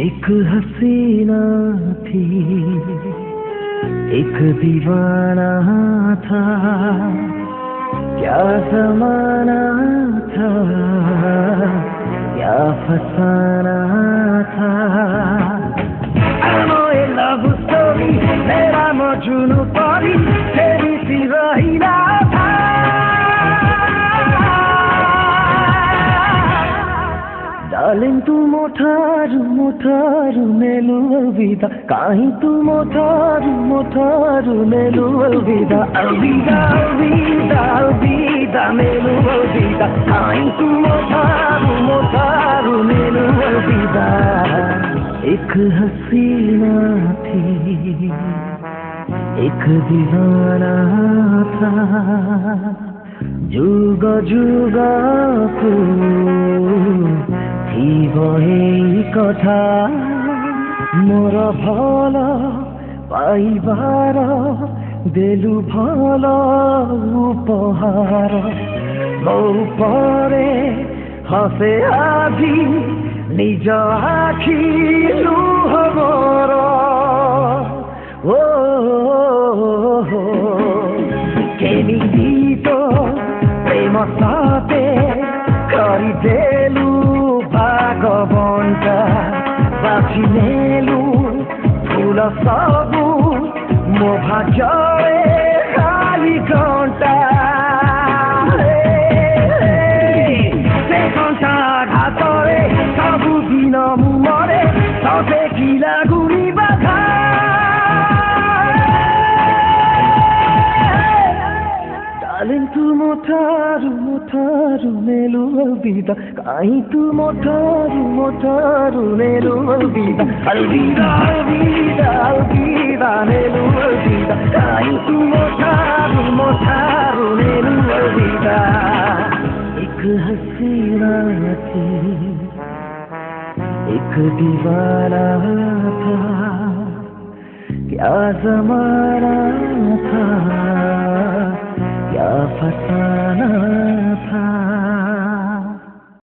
एक हसीना थी, एक दीवाना था, क्या जमाना था, क्या फसाना था। I don't know a love story, मेरा मजनू परी तेरी सी रही ना था। Darling, tu motaru nelu alvida, kahin tu motaru nelu alvida, alvida, alvida, alvida nelu alvida, kahin tu motaru nelu alvida. एक हसीना थी, एक दीवाना था, जुग जुगको এই কথা মোর ভাল পাইবার দেলু ভাল উপহার মো পরে হসে আজি নিজ আখি লুহর ও কেমিতি তো প্রেম সাথে করি দেলু ভাগবন্তা বাছি নেলু ফুল সবু মো ভাগ্যরে খালি ঘণ্টা সে ঘণ্টা হাতরে ସବୁଦିନ ମୁଁ ମରେ ତତେ କି ଲାଗୁନି ବାଧା। Darling, tu motaru nelu alvida, kahin tu motaru nelu alvida, alvida, alvida, alvida nelu alvida, kahin tu motaru nelu alvida. एक हसीना थी, एक दीवाना था, क्या जमाना